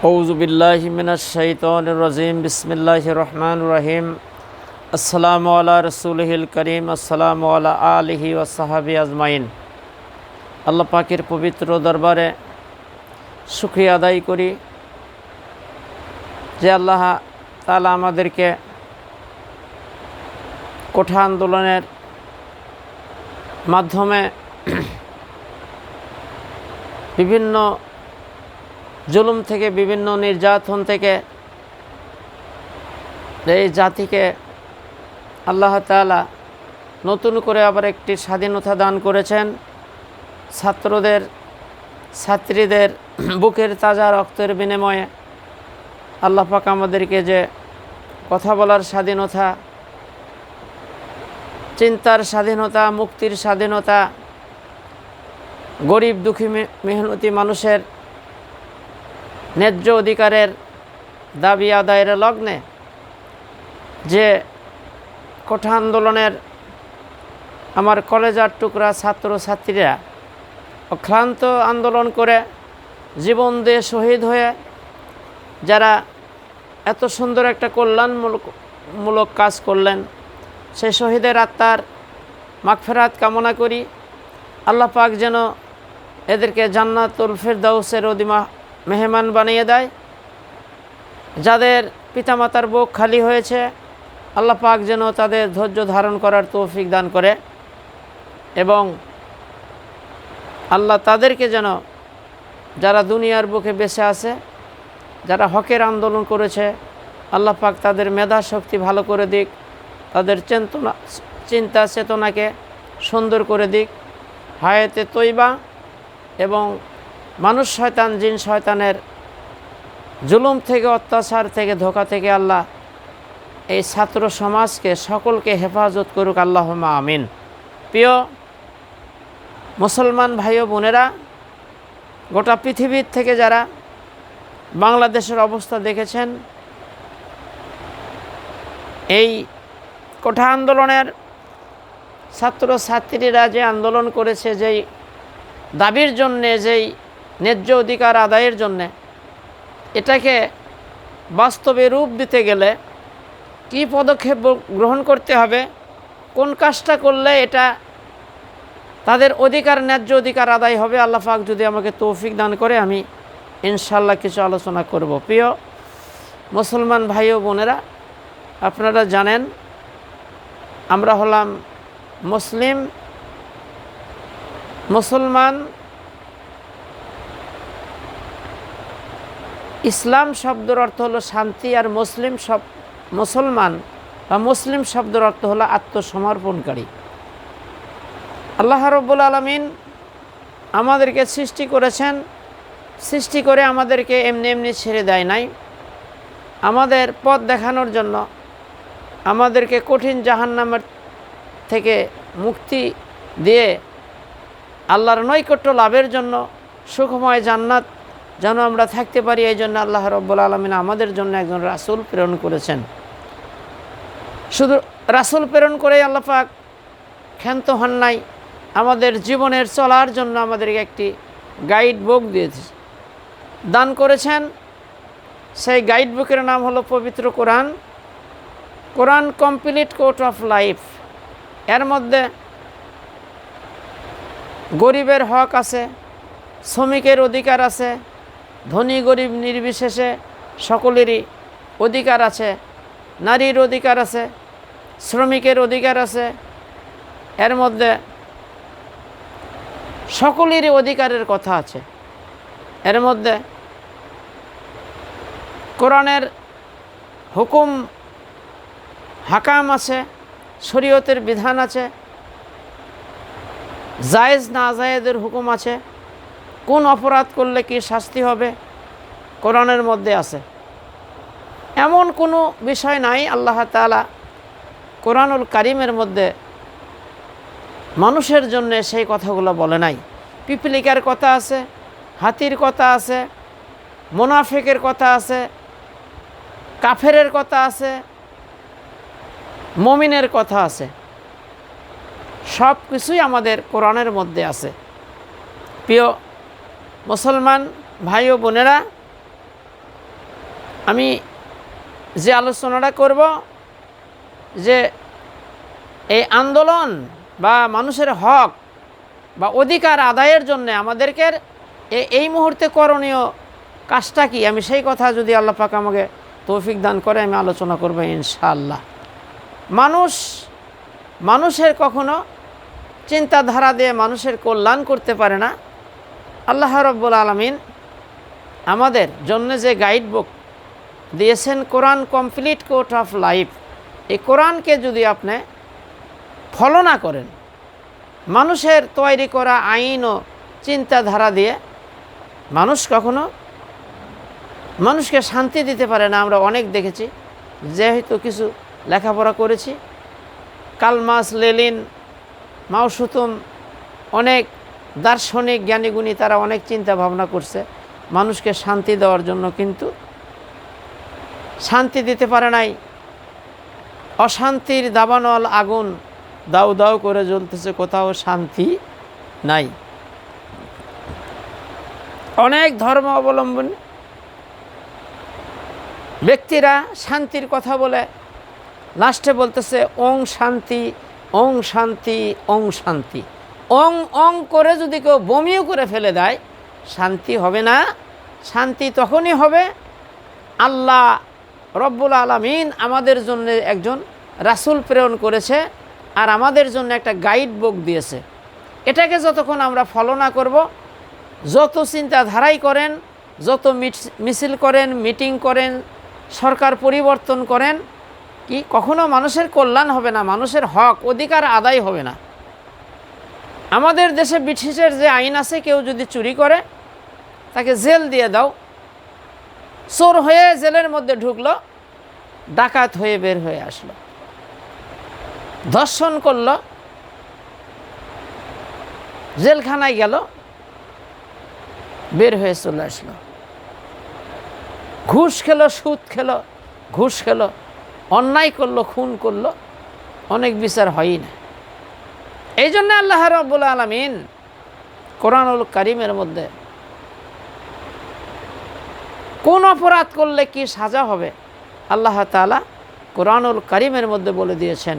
আউযু বিল্লাহি মিনাশ শাইতানির রাজিম। বিসমিল্লাহির রহমানির রহিম। আসসালামু আলা রাসূলিহিল কারীম। আসসালামু আলা আলিহি ওয়া সাহবিহি আজমাইন। আল্লাহ পাকের পবিত্র দরবারে শুকরিয়া আদায় করি যে আল্লাহ তাআলা আমাদেরকে কোঠা আন্দোলনের মাধ্যমে বিভিন্ন জুলুম থেকে, বিভিন্ন নির্যাতন থেকে এই জাতিকে আল্লাহ তাআলা নতুন করে আবার একটি স্বাধীনতা দান করেছেন। ছাত্রদের, ছাত্রীদের বুকের তাজা রক্তের বিনিময়ে আল্লাহ পাক আমাদেরকে যে কথা বলার স্বাধীনতা, চিন্তার স্বাধীনতা, মুক্তির স্বাধীনতা, গরিব দুঃখী মেহনতি মানুষের ন্যায্য অধিকারের দাবি আদায়ের লগ্নে যে কোঠা আন্দোলনের আমার কলেজার টুকরা ছাত্র ছাত্রীরা অক্লান্ত আন্দোলন করে জীবন দিয়ে শহীদ হয়ে যারা এত সুন্দর একটা কল্যাণমূলক কাজ করলেন, সেই শহীদের আত্মার মাগফিরাত কামনা করি। আল্লাহ পাক যেন এদেরকে জান্নাতুল ফিরদাউসের অধিমা মেহমান বানিয়ে দেয়। যাদের পিতামাতার বুক খালি হয়েছে, আল্লাহ পাক যেন তাদের ধৈর্য ধারণ করার তৌফিক দান করে এবং আল্লাহ তাদেরকে যেন, যারা দুনিয়ার বুকে বেঁচে আছে, যারা হকের আন্দোলন করেছে, আল্লাহ পাক তাদের মেধা শক্তি ভালো করে দিক, তাদের চিন্তা চেতনাকে সুন্দর করে দিক, হায়াতে তৈবা এবং মানুষ শয়তান জিন শয়তানের জুলুম থেকে, অত্যাচার থেকে, ধোঁকা থেকে আল্লাহ এই ছাত্র সমাজকে সকলকে হেফাজত করুক, আল্লাহুম্মা আমিন। প্রিয় মুসলমান ভাই ও বোনেরা, গোটা পৃথিবীর থেকে যারা বাংলাদেশের অবস্থা দেখেছেন, এই কোঠা আন্দোলনের ছাত্র ছাত্রীরা যে আন্দোলন করেছে, যেই দাবির জন্যে, যেই ন্যায্য অধিকার আদায়ের জন্যে, এটাকে বাস্তবে রূপ দিতে গেলে কি পদক্ষেপ গ্রহণ করতে হবে, কোন কাজটা করলে এটা তাদের অধিকার, ন্যায্য অধিকার আদায় হবে, আল্লাহ পাক যদি আমাকে তৌফিক দান করে আমি ইনশাআল্লাহ কিছু আলোচনা করব। প্রিয় মুসলমান ভাই ও বোনেরা, আপনারা জানেন আমরা হলাম মুসলমান। ইসলাম শব্দের অর্থ হলো শান্তি, আর মুসলমান বা মুসলিম শব্দের অর্থ হলো আত্মসমর্পণকারী। আল্লাহ রাব্বুল আলামিন আমাদেরকে সৃষ্টি করেছেন, সৃষ্টি করে আমাদেরকে এমনি এমনি ছেড়ে দেয় নাই, আমাদের পথ দেখানোর জন্য, আমাদেরকে কঠিন জাহান্নামের থেকে মুক্তি দিয়ে আল্লাহর নৈকট্য লাভের জন্য, সুখময় জান্নাত যেন আমরা থাকতে পারি, এই জন্য আল্লাহ রাব্বুল আলামিন আমাদের জন্য একজন রাসূল প্রেরণ করেছেন। শুধু রাসূল প্রেরণ করে আল্লাহ পাক ক্ষান্ত হন নাই, আমাদের জীবনের চলার জন্য আমাদেরকে একটি গাইড বুক দিয়েছে, দান করেছেন। সেই গাইড বুকের নাম হলো পবিত্র কোরআন। কোরআন কমপ্লিট কোড অফ লাইফ। এর মধ্যে গরিবের হক আছে, শ্রমিকের অধিকার আছে, ধনী গরিব নির্বিশেষে সকলেরই অধিকার আছে, নারীর অধিকার আছে, শ্রমিকের অধিকার আছে, এর মধ্যে সকলেরই অধিকারের কথা আছে। এর মধ্যে কোরআনের হুকুম হাকাম আছে, শরীয়তের বিধান আছে, জায়েজ না জায়েজের হুকুম আছে, কোন অপরাধ করলে কি শাস্তি হবে, কোরআনের মধ্যে আছে। এমন কোনো বিষয় নাই আল্লাহ তাআলা কোরআনুল কারীমের মধ্যে মানুষের জন্য সেই কথাগুলো বলে নাই। পিপিলিকার কথা আছে, হাতির কথা আছে, মুনাফিকের কথা আছে, কাফেরের কথা আছে, মুমিনের কথা আছে, সব কিছুই আমাদের কোরআনের মধ্যে আছে। প্রিয় মুসলমান ভাই ও বোনেরা, আমি যে আলোচনাটা করব যে এই আন্দোলন বা মানুষের হক বা অধিকার আদায়ের জন্য আমাদেরকে এই মুহূর্তে করণীয় কাজটা কি, আমি সেই কথা যদি আল্লাহ পাক আমাকে তৌফিক দান করে আমি আলোচনা করব ইনশাআল্লাহ। মানুষের কখনো চিন্তাধারা দিয়ে মানুষের কল্যাণ করতে পারে না। আল্লাহ রাব্বুল আলামিন আমাদের জন্য যে গাইড বুক দিয়েছেন, কোরআন কমপ্লিট কোড অফ লাইফ, এই কোরআনকে যদি আপনি ফলো না করেন, মানুষের তৈরি করা আইন ও চিন্তাধারা দিয়ে মানুষ কখনো মানুষকে শান্তি দিতে পারে না। আমরা অনেক দেখেছি, যেহেতু কিছু লেখাপড়া করেছি, কালমাস, লেনিন, মাও সুতুম, অনেক দার্শনিক জ্ঞানীগুণী তারা অনেক চিন্তা ভাবনা করছে মানুষকে শান্তি দেওয়ার জন্য, কিন্তু শান্তি দিতে পারে নাই। অশান্তির দাবানল আগুন দাউ দাউ করে জ্বলতেছে, কোথাও শান্তি নাই। অনেক ধর্ম অবলম্বনী ব্যক্তিরা শান্তির কথা বলে লাস্টে বলতেছে ওং শান্তি, ওং শান্তি, ওং শান্তি। ওং ওং করে যদি কেউ বমিও করে ফেলে দেয়, শান্তি হবে না। শান্তি তখনই হবে আল্লাহ রব্বুল আলামিন আমাদের জন্য একজন রাসূল প্রেরণ করেছে আর আমাদের জন্য একটা গাইড বুক দিয়েছে। এটাকে যতক্ষণ আমরা ফলো না করব, যত চিন্তাধারাই করেন, যত মিছিল করেন, মিটিং করেন, সরকার পরিবর্তন করেন, কি কখনো মানুষের কল্যাণ হবে না, মানুষের হক অধিকার আদায় হবে না। আমাদের দেশে ব্রিটিশের যে আইন আছে, কেউ যদি চুরি করে তাকে জেল দিয়ে দাও। চোর হয়ে জেলের মধ্যে ঢুকলো, ডাকাত হয়ে বের হয়ে আসলো, ধর্ষণ করলো, জেলখানায় গেল, বের হয়ে চলে আসলো, ঘুষ খেলো, সুদ খেলো, ঘুষ খেলো, অন্যায় করলো, খুন করলো, অনেক বিচার হয়ই না। এই জন্য আল্লাহ রাব্বুল আলামিন কোরআনুল কারীমের মধ্যে কোন অপরাধ করলে কি সাজা হবে আল্লাহ তাআলা কোরআনুল কারীমের মধ্যে বলে দিয়েছেন।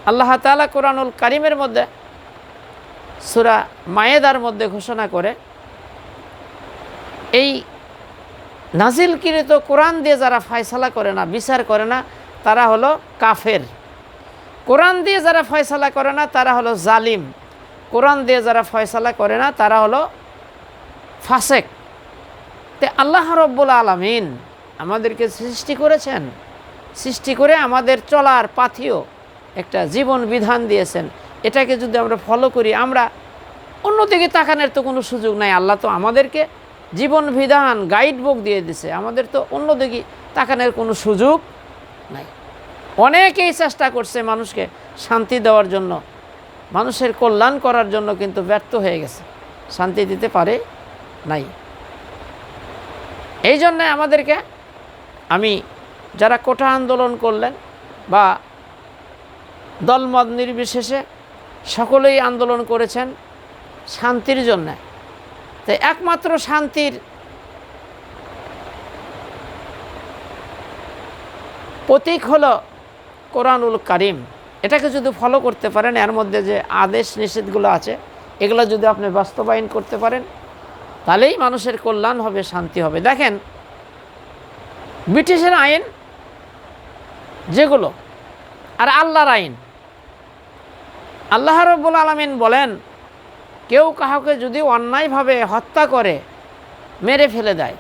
আল্লাহ তাআলা কোরআনুল কারীমের মধ্যে সূরা মায়েদার মধ্যে ঘোষণা করে, এই নাজিলকৃত কোরআন দিয়ে যারা ফয়সালা করে না, বিচার করে না, তারা হলো কাফের। কোরআন দিয়ে যারা ফয়সালা করে না তারা হলো জালিম। কোরআন দিয়ে যারা ফয়সালা করে না তারা হলো ফাসেক। তে আল্লাহ রাব্বুল আলামিন আমাদেরকে সৃষ্টি করেছেন, সৃষ্টি করে আমাদের চলার পাথেয় একটা জীবন বিধান দিয়েছেন। এটাকে যদি আমরা ফলো করি, আমরা অন্যদিকে তাকানোর তো কোনো সুযোগ নাই। আল্লাহ তো আমাদেরকে জীবন বিধান গাইড বুক দিয়ে দিছে, আমাদের তো অন্যদিকে তাকানোর কোনো সুযোগ নাই। অনেকেই চেষ্টা করছে মানুষকে শান্তি দেওয়ার জন্য, মানুষের কল্যাণ করার জন্য, কিন্তু ব্যর্থ হয়ে গেছে, শান্তি দিতে পারে নাই। এই জন্যে আমাদেরকে, আমি যারা কোটা আন্দোলন করলেন বা দলমত নির্বিশেষে সকলেই আন্দোলন করেছেন শান্তির জন্যে, তো একমাত্র শান্তির প্রতীক হলো কোরআনুল কারীম। এটাকে যদি ফলো করতে পারেন, এর মধ্যে যে আদেশ নিষেধগুলো আছে এগুলো যদি আপনি বাস্তবায়ন করতে পারেন, তাহলেই মানুষের কল্যাণ হবে, শান্তি হবে। দেখেন, ব্রিটিশের আইন যেগুলো আর আল্লাহর আইন, আল্লাহ রাব্বুল আলামিন বলেন, কেউ কাউকে যদি অন্যায়ভাবে হত্যা করে, মেরে ফেলে দেয়,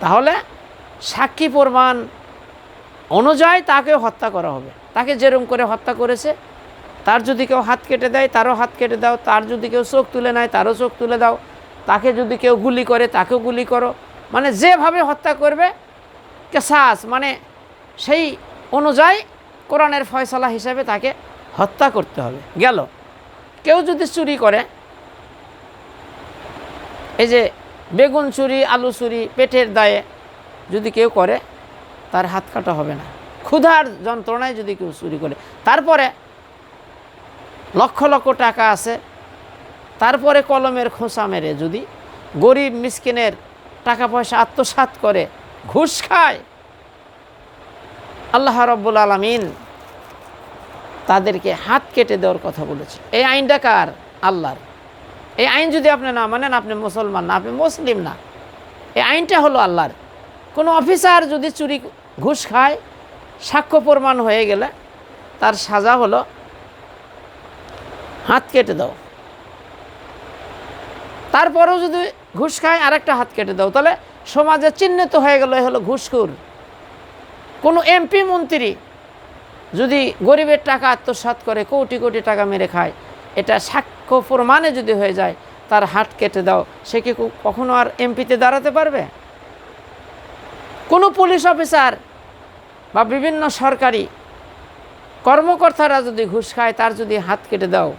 তাহলে সাক্ষী প্রমাণ অনুযায়ী তাকে হত্যা করা হবে। তাকে যেরকম করে হত্যা করেছে, তার যদি কেউ হাত কেটে দেয় তারও হাত কেটে দাও, তার যদি কেউ চোখ তুলে নেয় তারও চোখ তুলে দাও, তাকে যদি কেউ গুলি করে তাকেও গুলি করো। মানে যেভাবে হত্যা করবে কেসাস, মানে সেই অনুযায়ী কোরআনের ফয়সালা হিসাবে তাকে হত্যা করতে হবে। গেল, কেউ যদি চুরি করে, এই যে বেগুন চুরি, আলু চুরি, পেটের দায়ে যদি কেউ করে, তার হাত কাটা হবে না। ক্ষুধার যন্ত্রণায় যদি কেউ চুরি করে, তারপরে লক্ষ লক্ষ টাকা আছে, তারপরে কলমের খোঁচা মেরে যদি গরিব মিসকিনের টাকা পয়সা আত্মসাৎ করে ঘুষ খায়, আল্লাহ রাব্বুল আলামিন তাদেরকে হাত কেটে দেওয়ার কথা বলেছে। এই আইনটা কার? আল্লাহর। এই আইন যদি আপনি না মানেন, আপনি মুসলমান না, আপনি মুসলিম না। এই আইনটা হলো আল্লাহর। কোনো অফিসার যদি চুরি ঘুষ খায়, সাক্ষ্য প্রমাণ হয়ে গেলে তার সাজা হলো হাত কেটে দাও। তারপরেও যদি ঘুষ খায় আরেকটা হাত কেটে দাও, তাহলে সমাজে চিহ্নিত হয়ে গেল হলো ঘুষখোর। কোনো এমপি মন্ত্রী যদি গরিবের টাকা আত্মসাৎ করে কোটি কোটি টাকা মেরে খায়, এটা সাক্ষ্য প্রমাণে যদি হয়ে যায় তার হাত কেটে দাও, সে কি কখনো আর এমপিতে দাঁড়াতে পারবে? কোনো পুলিশ অফিসার বা বিভিন্ন সরকারি কর্মকর্তারা যদি ঘুষ খায়, তার যদি হাত কেটে দাও,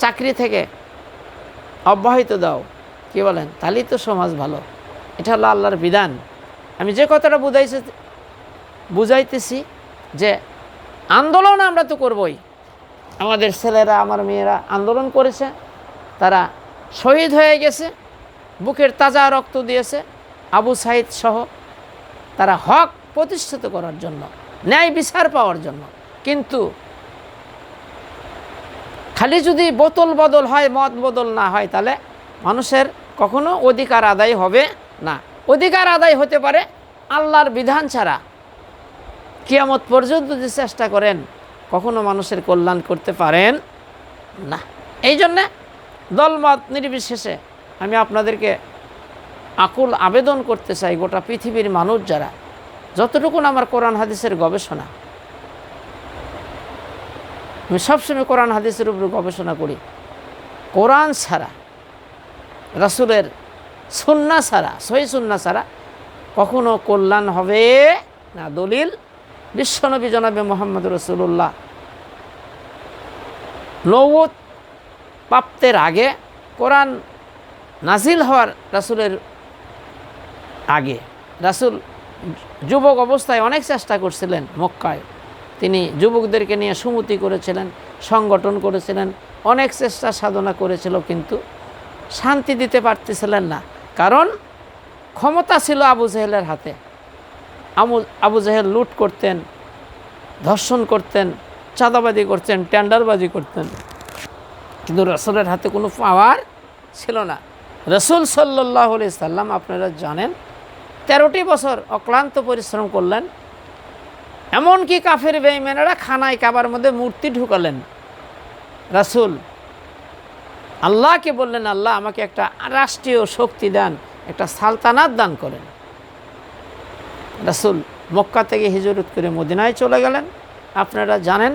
চাকরি থেকে অব্যাহত দাও, কি বলেন? তাহলেই তো সমাজ ভালো। এটা হলো আল্লাহর বিধান। আমি যে কথাটা বুঝাইতেছি যে আন্দোলন আমরা তো করবই। আমাদের ছেলেরা, আমার মেয়েরা আন্দোলন করেছে, তারা শহীদ হয়ে গেছে, বুকের তাজা রক্ত দিয়েছে আবু সাইদ সহ। তারা হক প্রতিষ্ঠিত করার জন্য, ন্যায় বিচার পাওয়ার জন্য। কিন্তু খালি যদি বোতল বদল হয়, মত বদল না হয়, তাহলে মানুষের কখনো অধিকার আদায় হবে না। অধিকার আদায় হতে পারে আল্লাহর বিধান ছাড়া। কিয়ামত পর্যন্ত যদি চেষ্টা করেন, কখনো মানুষের কল্যাণ করতে পারেন না। এই জন্যে দলমত নির্বিশেষে আমি আপনাদেরকে আকুল আবেদন করতে চাই, গোটা পৃথিবীর মানুষ যারা, যতটুকুন আমার কোরআন হাদিসের গবেষণা, আমি সবসময় কোরআন হাদিসের উপর গবেষণা করি। কোরআন ছাড়া, রাসূলের সুন্নাহ ছাড়া, সহিহ সুন্নাহ ছাড়া কখনো কল্যাণ হবে না। দলিল বিশ্বনবী জনাবে মুহাম্মদ রাসূলুল্লাহ নবুয়ত প্রাপ্তের আগে, কোরআন নাজিল হওয়ার রাসূলের আগে, রাসূল যুবক অবস্থায় অনেক চেষ্টা করছিলেন মক্কায়। তিনি যুবকদেরকে নিয়ে সুমতি করেছিলেন, সংগঠন করেছিলেন, অনেক চেষ্টা সাধনা করেছিল, কিন্তু শান্তি দিতে পারতেছিলেন না। কারণ ক্ষমতা ছিল আবু জেহেলের হাতে। আবু জেহেল লুট করতেন, ধর্ষণ করতেন, চাঁদাবাজি করতেন, টেন্ডারবাজি করতেন, কিন্তু রাসূলের হাতে কোনো পাওয়ার ছিল না। রাসূল সাল্লাল্লাহু আলাইহি সাল্লাম, আপনারা জানেন, 13টি বছর অক্লান্ত পরিশ্রম করলেন। এমনকি কাফের বেঈমানেরা খানায় কাবার মধ্যে মূর্তি ঢুকালেন। রাসূল আল্লাহকে বললেন, আল্লাহ আমাকে একটা রাষ্ট্রীয় শক্তি দেন, একটা সালতানাত দান করেন। রাসূল মক্কা থেকে হিজরত করে মদিনায় চলে গেলেন। আপনারা জানেন,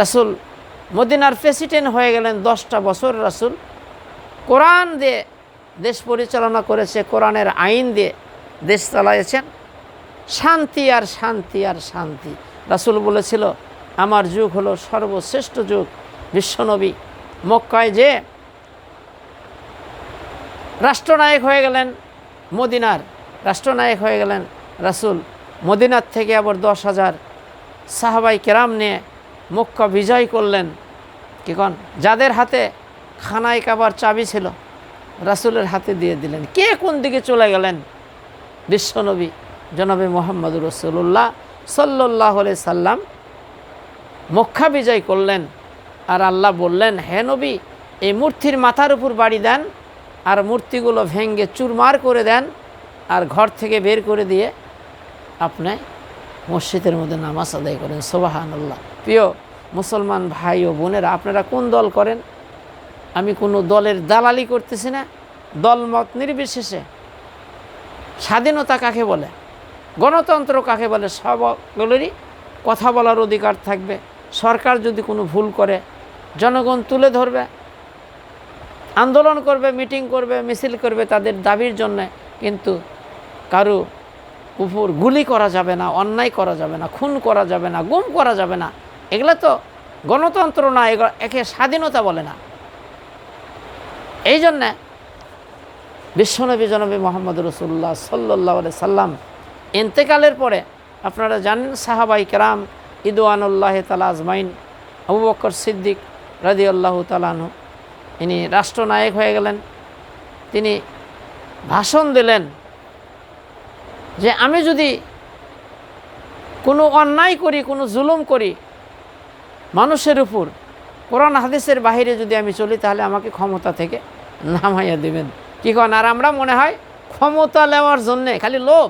রাসূল মদিনার প্রেসিডেন্ট হয়ে গেলেন। 10টা বছর রাসূল কোরআন দিয়ে দেশ পরিচালনা করেছে, কোরআনের আইন দিয়ে দেশ চালাইছেন। শান্তি আর শান্তি আর শান্তি। রাসূল বলেছিল, আমার যুগ হলো সর্বশ্রেষ্ঠ যুগ। বিশ্বনবী মক্কায় যে রাষ্ট্রনায়ক হয়ে গেলেন, মদিনার রাষ্ট্রনায়ক হয়ে গেলেন রাসূল। মদিনার থেকে আবার 10,000 সাহাবাই কেরাম নিয়ে মক্কা বিজয় করলেন। কি কন? যাদের হাতে খানায় কাবার চাবি ছিল, রাসূলের হাতে দিয়ে দিলেন। কে কোন দিকে চলে গেলেন? বিশ্বনবী জনাবে মুহাম্মদ রাসূলুল্লাহ সাল্লাল্লাহু আলাইহি সাল্লাম মক্কা বিজয় করলেন। আর আল্লাহ বললেন, হে নবী, এই মূর্তির মাথার উপর বাড়ি দেন, আর মূর্তিগুলো ভেঙ্গে চুরমার করে দেন, আর ঘর থেকে বের করে দিয়ে আপনি মসজিদের মধ্যে নামাজ আদায় করেন। সুবহানাল্লাহ। প্রিয় মুসলমান ভাই ও বোনেরা, আপনারা কোন দল করেন? আমি কোনো দলের দালালি করতেছি না। দলমত নির্বিশেষে স্বাধীনতা কাকে বলে, গণতন্ত্র কাকে বলে, সবগুলোরই কথা বলার অধিকার থাকবে। সরকার যদি কোনো ভুল করে, জনগণ তুলে ধরবে, আন্দোলন করবে, মিটিং করবে, মিছিল করবে তাদের দাবির জন্য। কিন্তু কারো উপর গুলি করা যাবে না, অন্যায় করা যাবে না, খুন করা যাবে না, গুম করা যাবে না। এগুলো তো গণতন্ত্র না, একে স্বাধীনতা বলে না। এই জন্যে বিশ্বনবী জনাবে মুহাম্মদ রাসূলুল্লাহ সাল্লাল্লাহু আলাইহি সাল্লাম ইন্তেকালের পরে, আপনারা জানেন, সাহাবাই কেরাম রিদওয়ানুল্লাহি তাআলা আজমাইন, আবু বকর সিদ্দিক রাদিয়াল্লাহু তাআলা আনহু, ইনি রাষ্ট্রনায়ক হয়ে গেলেন। তিনি ভাষণ দিলেন যে আমি যদি কোনো অন্যায় করি, কোনো জুলুম করি মানুষের উপর, কোরআন হাদিসের বাহিরে যদি আমি চলি, তাহলে আমাকে ক্ষমতা থেকে নামাইয়া দেবেন। কী করেন? আর আমরা মনে হয় ক্ষমতা নেওয়ার জন্যে খালি লোভ,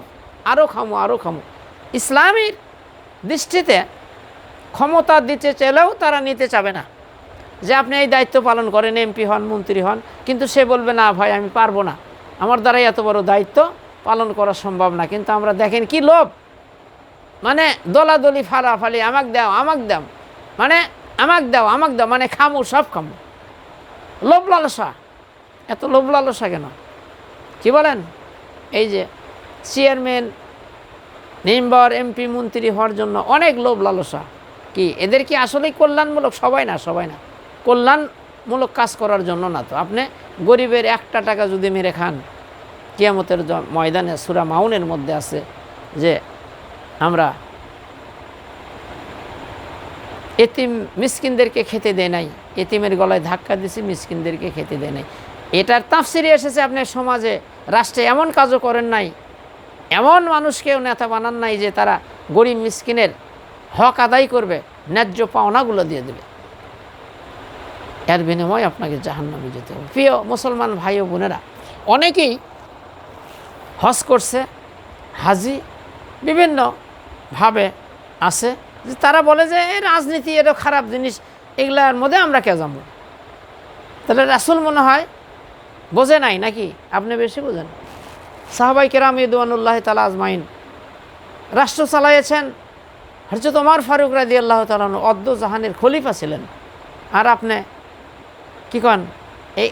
আরও খামো আরও খামো। ইসলামের দৃষ্টিতে ক্ষমতা দিতে চাইলেও তারা নিতে চাবে না, যে আপনি এই দায়িত্ব পালন করেন, এমপি হন, মন্ত্রী হন, কিন্তু সে বলবে না ভাই আমি পারবো না, আমার দ্বারাই এত বড় দায়িত্ব পালন করা সম্ভব না। কিন্তু আমরা দেখেন কি লোভ, মানে দলাদলি ফালাফালি, আমাক দাও আমাক দাও, মানে আমাক দাও আমাক দাও, মানে খামু সব খামু। লোভ লালসা, এত লোভ লালসা কেন? কি বলেন? এই যে চেয়ারম্যান, মেম্বার, এমপি, মন্ত্রী হওয়ার জন্য অনেক লোভ লালসা। কি এদের কি আসলেই কল্যাণমূলক? সবাই না, সবাই না। কল্যাণমূলক কাজ করার জন্য না। তো আপনি গরিবের একটা টাকা যদি মেরে খান, কিয়ামতের ময়দানে সূরা মাউনের মধ্যে আছে যে আমরা এতিম মিসকিনদেরকে খেতে দেয় নাই, এতিমের গলায় ধাক্কা দিছি, মিসকিনদেরকে খেতে দেয় নাই। এটার তাফসিরে এসেছে আপনি সমাজে রাষ্ট্রে এমন কাজও করেন নাই, এমন মানুষকেও নেতা বানান নাই যে তারা গরিব মিসকিনের হক আদায় করবে, ন্যায্য পাওনাগুলো দিয়ে দেবে, এর বিনিময়ে আপনাকে জাহান্নামে যেতে হবে। প্রিয় মুসলমান ভাই ও বোনেরা, অনেকেই হজ করছে, হাজি বিভিন্নভাবে আছে, যে তারা বলে যে এই রাজনীতি এটা খারাপ জিনিস, এগুলার মধ্যে আমরা কে যাবো? তাহলে রাসূল মনে হয় বোঝে নাই নাকি? আপনি বেশি বোঝেন। সাহাবায়ে কেরাম রিদওয়ানুল্লাহি তাআলা আজমাইন রাষ্ট্র চালাইয়েছেন। হযরত ওমর ফারুক রাদিয়াল্লাহু তাআলা অদ্য জাহানের খলিফা ছিলেন। আর আপনি কী কন?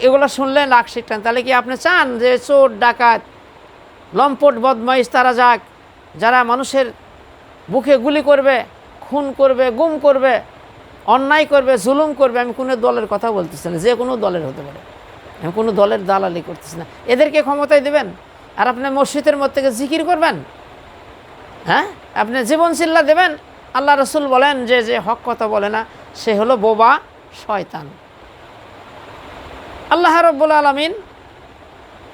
এগুলো শুনলে লাখ শিখতেন। তাহলে কি আপনি চান যে চোর ডাকাত লম্পট বদমাইশ তারা যাক, যারা মানুষের বুকে গুলি করবে, খুন করবে, গুম করবে, অন্যায় করবে, জুলুম করবে? আমি কোনো দলের কথা বলতেছি না, যে কোনো দলের হতে পারে, আমি কোনো দলের দালালি করতেছি না। এদেরকে ক্ষমতায় দেবেন আর আপনি মসজিদের মধ্যে থেকে জিকির করবেন? হ্যাঁ, আপনি জীবন চিল্লা দেবেন? আল্লাহ রসুল বলেন যে যে হক কথা বলে না সে হলো বোবা শয়তান। আল্লাহ রাব্বুল আলামিন,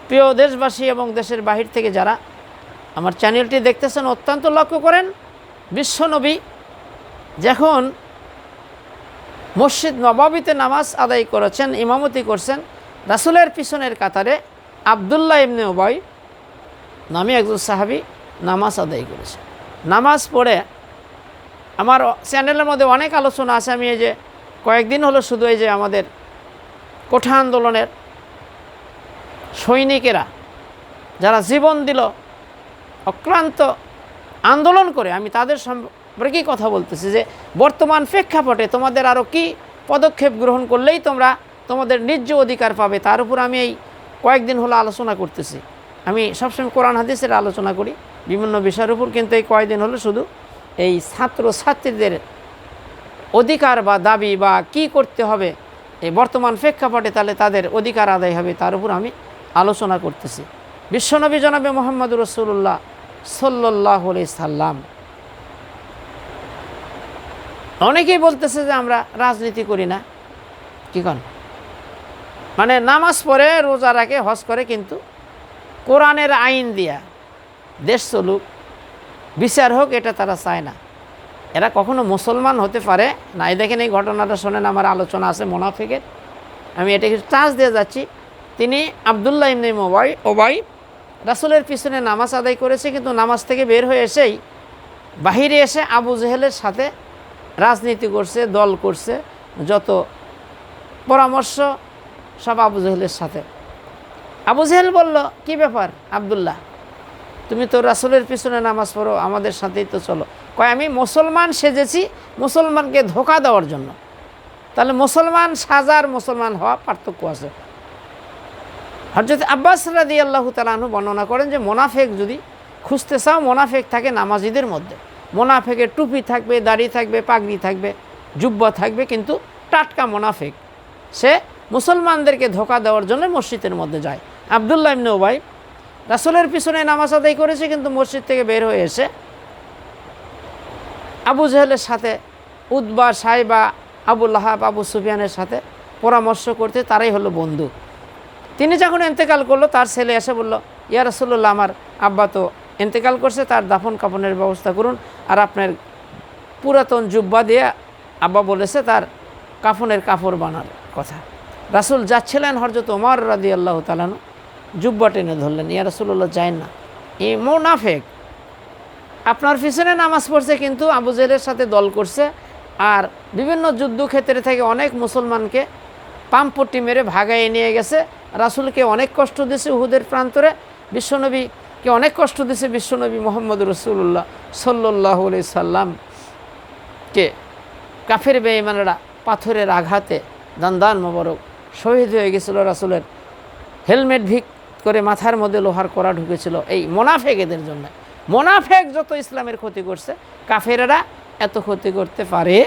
প্রিয় দেশবাসী এবং দেশের বাহির থেকে যারা আমার চ্যানেলটি দেখতেছেন, অত্যন্ত লক্ষ্য করেন, বিশ্বনবী যখন মসজিদ নববীতে নামাজ আদায় করেছেন, ইমামতি করছেন, রাসূলের পিছনের কাতারে আব্দুল্লাহ ইবনে উবাই নামে একজন সাহাবী নামাজ আদায় করেছে। নামাজ পড়ে আমার চ্যানেলের মধ্যে অনেক আলোচনা আছে। আমি এই যে কয়েকদিন হলো শুধু এই যে আমাদের কোঠা আন্দোলনের সৈনিকেরা যারা জীবন দিল অক্লান্ত আন্দোলন করে, আমি তাদের সম্পর্কেই কথা বলতেছি যে বর্তমান প্রেক্ষাপটে তোমাদের আরও কি পদক্ষেপ গ্রহণ করলেই তোমরা তোমাদের ন্যায্য অধিকার পাবে, তার উপর আমি এই কয়েকদিন হলো আলোচনা করতেছি। আমি সবসময় কোরআন হাদিসের আলোচনা করি বিভিন্ন বিষয়ের উপর, কিন্তু এই কয়েকদিন হলো শুধু এই ছাত্র ছাত্রীদের অধিকার বা দাবি বা কি করতে হবে এই বর্তমান প্রেক্ষাপটে, তাহলে তাদের অধিকার আদায় হবে, তার উপর আমি আলোচনা করতেছি। বিশ্বনবী জনাবে মুহাম্মদুর রাসূলুল্লাহ সাল্লাল্লাহু আলাইহি সাল্লাম অনেকেই বলতেছে যে আমরা রাজনীতি করি না। কী কন? মানে নামাজ পড়ে, রোজা রাখে, হজ করে, কিন্তু কোরআনের আইন দিয়া দেশ চলুক, বিচার হোক, এটা তারা চায় না। এরা কখনো মুসলমান হতে পারে না। এই দেখেন এই ঘটনাটা শোনেন, আমার আলোচনা আছে মুনাফিকের, আমি এটাকে টাচ দিয়ে যাচ্ছি। তিনি আব্দুল্লাহ ইবনে উবাই রাসূলের পিছনে নামাজ আদায় করেছে, কিন্তু নামাজ থেকে বের হয়ে এসেই বাহিরে এসে আবু জেহেলের সাথে রাজনীতি করছে, দল করছে, যত পরামর্শ সব আবু জেহেলের সাথে। আবু জেহেল বলল, কি ব্যাপার আব্দুল্লাহ, তুমি তো রাসূলের পিছনে নামাজ পড়ো, আমাদের সাথেই তো চলো। কয় আমি মুসলমান সেজেছি মুসলমানকে ধোঁকা দেওয়ার জন্য। তাহলে মুসলমান সাজার মুসলমান হওয়া পার্থক্য আছে। হযরত আব্বাস রাদিয়াল্লাহু তাআলা আনহু বর্ণনা করেন যে মোনাফেক যদি খুঁজতে চাও, মোনাফেক থাকে নামাজিদের মধ্যে। মোনাফেকের টুপি থাকবে, দাড়ি থাকবে, পাগড়ি থাকবে, জুব্বা থাকবে, কিন্তু টাটকা মোনাফেক। সে মুসলমানদেরকে ধোঁকা দেওয়ার জন্য মসজিদের মধ্যে যায়। আব্দুল্লাহ ইবনে উবাই রাসূলের পিছনে নামাজ আদায় করেছে, কিন্তু মসজিদ থেকে বের হয়ে এসে আবু জেহেলের সাথে, উতবা, সাইবা, আবু লাহাব, আবু সুফিয়ানের সাথে পরামর্শ করতে, তারাই হলো বন্ধু। তিনি যখন ইন্তেকাল করলো, তার ছেলে এসে বলল, ইয়া রাসূলুল্লাহ, আমার আব্বা তো ইন্তেকাল করছে, তার দাফন কাফনের ব্যবস্থা করুন। আর আপনার পুরাতন জুব্বা দিয়ে আব্বা বলেছে তার কাফনের কাপড় বানার কথা। রাসূল যাচ্ছিলেন, হযরত ওমর রাদিয়াল্লাহু তাআলা জুব্বা টেনে ধরলেন, ইয়া রাসূলুল্লাহ যায় না, এই মুনাফিক আপনার পিছনে নামাজ পড়ছে কিন্তু আবু জেহেলের সাথে দল করছে, আর বিভিন্ন যুদ্ধক্ষেত্রে থেকে অনেক মুসলমানকে পামপট্টি মেরে ভাগাইয়ে নিয়ে গেছে। রাসূলকে অনেক কষ্ট দিয়েছে উহুদের প্রান্তরে, বিশ্বনবীকে অনেক কষ্ট দিয়েছে। বিশ্বনবী মুহাম্মদ রাসূলুল্লাহ সাল্লাল্লাহু আলাইহি সাল্লামকে কাফের বেঈমানরা পাথরের আঘাতে দান মোবারক শহীদ হয়ে গেছিল। রাসূলের হেলমেট ভিক করে মাথার মধ্যে লোহার কড়া ঢুকেছিল এই মোনাফেকদের জন্য। মোনাফেক যত ইসলামের ক্ষতি করছে, কাফেরেরা এত ক্ষতি করতে পারে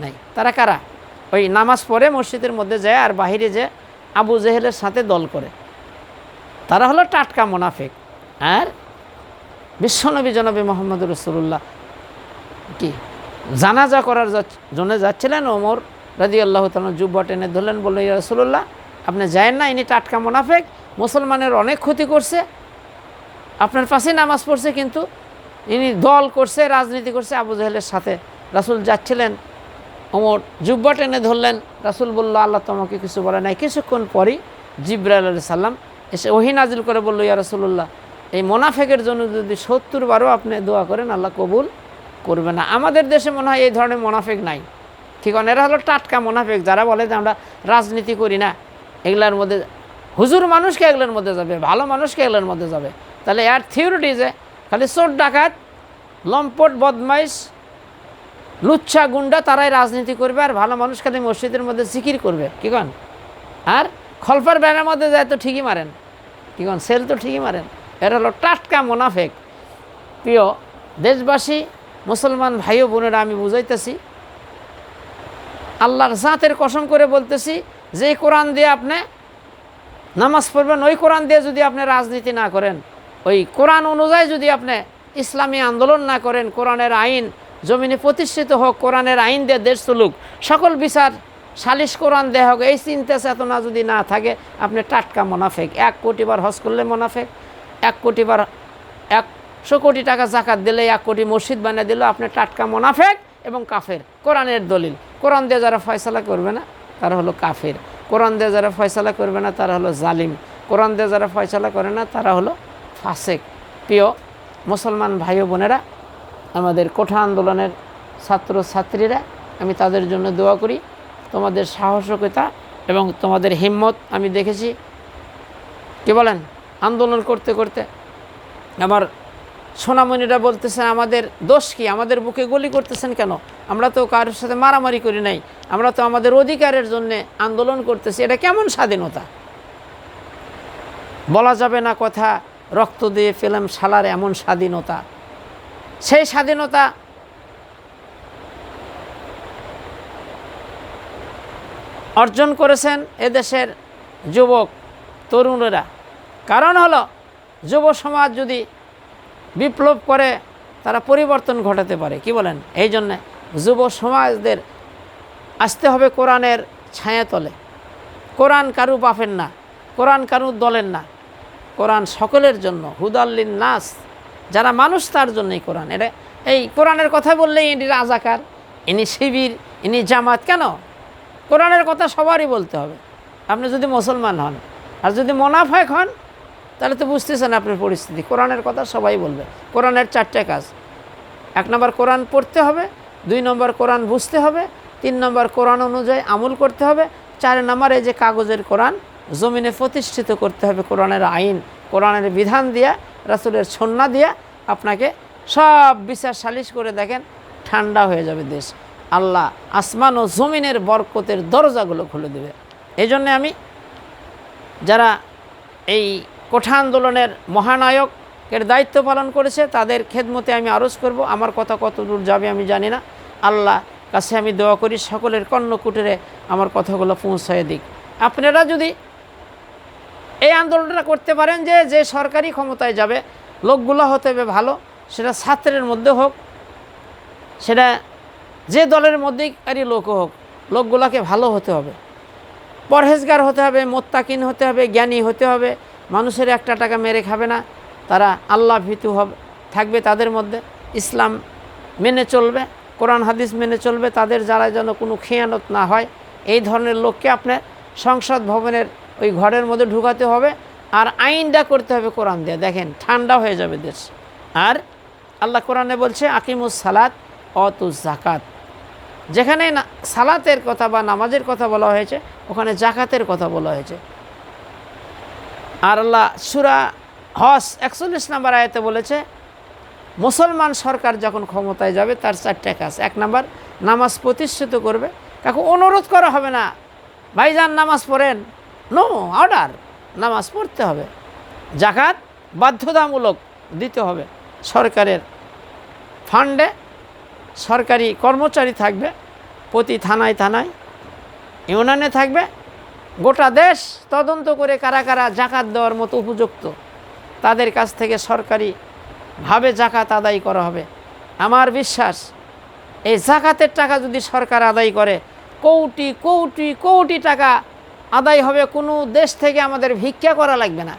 নাই। তারা কারা? ওই নামাজ পড়ে মসজিদের মধ্যে যায় আর বাহিরে যে আবু জেহেলের সাথে দল করে, তারা হলো টাটকা মোনাফেক। আর বিশ্বনবী জনাবে মুহাম্মদ রাসূলুল্লাহ কি জানাজা করার জন্য যাচ্ছিলেন, ওমর রাদিয়াল্লাহু তাআলা জুব্বা টেনে ধরলেন, বললেন, ইয়া রাসূলুল্লাহ আপনি যায়েন না, ইনি টাটকা মোনাফেক, মুসলমানের অনেক ক্ষতি করছে, আপনার পাশেই নামাজ পড়ছে কিন্তু ইনি দল করছে, রাজনীতি করছে আবু জেহেলের সাথে। রাসূল যাচ্ছিলেন, ওমর জুব্বা টেনে ধরলেন। রাসূল বলল, আল্লাহ তোমাকে কিছু বলে নাই। কিছুক্ষণ পরই জিবরাইল আলাইহিস সালাম এসে ওহী নাজিল করে বলল, ইয়া রাসূলুল্লাহ এই মোনাফেকের জন্য যদি ৭০ বারও আপনি দোয়া করেন আল্লাহ কবুল করবে না। আমাদের দেশে মনে হয় এই ধরনের মোনাফেক নাই, ঠিক আছে? এরা হলো টাটকা মোনাফেক, যারা বলে যে আমরা রাজনীতি করি না, এগুলার মধ্যে হুজুর মানুষকে এগুলোর মধ্যে যাবে, ভালো মানুষকে এগুলোর মধ্যে যাবে। তাহলে এর থিওরিটি যে খালি চোর ডাকাত, লম্পট, বদমাইশ, লুচ্ছা, গুন্ডা তারাই রাজনীতি করবে, আর ভালো মানুষ খালি মসজিদের মধ্যে জিকির করবে, কি কন? আর খলফার ব্যানের মধ্যে যায় তো ঠিকই মারেন, কি কন? সেল তো ঠিকই মারেন। এরা হলো টাটকা মোনাফেক। প্রিয় দেশবাসী, মুসলমান ভাই ও বোনেরা, আমি বুঝাইতেছি, আল্লাহর জাতের কসম করে বলতেছি, যে কোরআন দিয়ে আপনি নামাজ পড়বেন, ওই কোরআন দিয়ে যদি আপনি রাজনীতি না করেন, ওই কোরআন অনুযায়ী যদি আপনি ইসলামী আন্দোলন না করেন, কোরআনের আইন জমিনে প্রতিষ্ঠিত হোক, কোরআনের আইন দিয়ে দেশ চলুক, সকল বিচার সালিশ কোরআন দেয়া হোক, এই চিন্তা চেতনা যদি না থাকে, আপনি টাটকা মোনাফেক। 1 কোটি বার হজ করলে মোনাফেক, 1 কোটি বার 100 কোটি টাকা জাকাত দিলে, 1 কোটি মসজিদ বানিয়ে দিল, আপনি টাটকা মোনাফেক এবং কাফের। কোরআনের দলিল, কোরআন দিয়ে যারা ফয়সালা করবে না তারা হলো কাফের, কোরআন দিয়ে যারা ফয়সালা করবে না তারা হলো জালিম, কোরআন দিয়ে যারা ফয়সালা করে না তারা হলো ফাসেক। প্রিয় মুসলমান ভাই ও বোনেরা, আমাদের কোঠা আন্দোলনের ছাত্র ছাত্রীরা, আমি তাদের জন্য দোয়া করি। তোমাদের সাহসিকতা এবং তোমাদের হিম্মত আমি দেখেছি। কি বলেন? আন্দোলন করতে করতে আমার সোনামণিরা বলতেছেন, আমাদের দোষ কি? আমাদের বুকে গুলি করতেছেন কেন? আমরা তো কারোর সাথে মারামারি করি নাই, আমরা তো আমাদের অধিকারের জন্যে আন্দোলন করতেছি। এটা কেমন স্বাধীনতা? বলা যাবে না কথা, রক্ত দিয়ে ফেলাম শালার এমন স্বাধীনতা। সেই স্বাধীনতা অর্জন করেছেন এদেশের যুবক তরুণেরা। কারণ হলো যুব সমাজ যদি বিপ্লব করে তারা পরিবর্তন ঘটাতে পারে, কি বলেন? এই জন্যে যুব সমাজদের আসতে হবে কোরআনের ছায়াতলে। কোরআন কারু বাপের না, কোরআন কারু দলের না, কোরআন সকলের জন্য, হুদাল্লিন নাস, যারা মানুষ তার জন্যই কোরআন। এটা এই কোরআনের কথা বললেই ইনি রাজাকার, ইনি শিবির, ইনি জামাত, কেন? কোরআনের কথা সবারই বলতে হবে, আপনি যদি মুসলমান হন। আর যদি মোনাফেক হন তাহলে তো বুঝতেছেন আপনার পরিস্থিতি। কোরআনের কথা সবাই বলবে। কোরআনের 4টে কাজ: 1 নম্বর কোরআন পড়তে হবে, 2 নম্বর কোরআন বুঝতে হবে, 3 নম্বর কোরআন অনুযায়ী আমল করতে হবে, 4 নম্বর এই যে কাগজের কোরআন জমিনে প্রতিষ্ঠিত করতে হবে। কোরআনের আইন, কোরআনের বিধান দিয়া, রাসূলের সুন্নাহ দিয়া আপনাকে সব বিচার সালিশ করে দেখেন, ঠান্ডা হয়ে যাবে দেশ। আল্লাহ আসমান ও জমিনের বরকতের দরজাগুলো খুলে দেবে। এই জন্যে আমি যারা এই কোঠা আন্দোলনের মহানায়কের দায়িত্ব পালন করেছে তাদের খেদমতে আমি আরজ করব। আমার কথা কত দূর যাবে আমি জানি না, আল্লাহ কাছে আমি দোয়া করি সকলের কর্ণকুটিরে আমার কথাগুলো পৌঁছায় দিক। আপনারা যদি এই আন্দোলনটা করতে পারেন, যে সরকারি ক্ষমতায় যাবে লোকগুলো হতে হবে ভালো, সেটা ছাত্রের মধ্যে হোক, সেটা যে দলের মধ্যেই কারি লোক হোক, লোকগুলোকে ভালো হতে হবে, পরহেজগার হতে হবে, মোত্তাকিন হতে হবে, জ্ঞানী হতে হবে, মানুষের 1 টাকা মেরে খাবে না, তারা আল্লাহ ভীতু থাকবে তাদের মধ্যে, ইসলাম মেনে চলবে, কোরআন হাদিস মেনে চলবে, তাদের যারা যেন কোনো খেয়ানত না হয়, এই ধরনের লোককে আপনার সংসদ ভবনের ওই ঘরের মধ্যে ঢুকাতে হবে। আর আইনটা করতে হবে কোরআন দিয়ে। দেখেন ঠান্ডা হয়ে যাবে দেশ। আর আল্লাহ কোরআনে বলছে আকিমুস সালাত অতুস জাকাত। যেখানে সালাতের কথা বা নামাজের কথা বলা হয়েছে ওখানে জাকাতের কথা বলা হয়েছে। আর আল্লাহ সূরা হজ 41 নম্বর আয়াতে বলেছে মুসলমান সরকার যখন ক্ষমতায় যাবে তার 4টা কাজ। 1 নম্বর, নামাজ প্রতিষ্ঠিত করবে। কাকু অনুরোধ করা হবে না, ভাইজান নামাজ পড়েন, নো, অর্ডার, নামাজ পড়তে হবে। জাকাত বাধ্যতামূলক দিতে হবে। সরকারের ফান্ডে সরকারি কর্মচারী থাকবে, প্রতি থানায় থানায় ইউনিয়নে থাকবে। গোটা দেশ তদন্ত করে কারা কারা জাকাত দেওয়ার মতো উপযুক্ত তাদের কাছ থেকে সরকারিভাবে জাকাত আদায় করা হবে। আমার বিশ্বাস এই জাকাতের টাকা যদি সরকার আদায় করে কোটি কোটি কোটি টাকা আদায় হবে। কোনো দেশ থেকে আমাদের ভিক্ষা করা লাগবে না।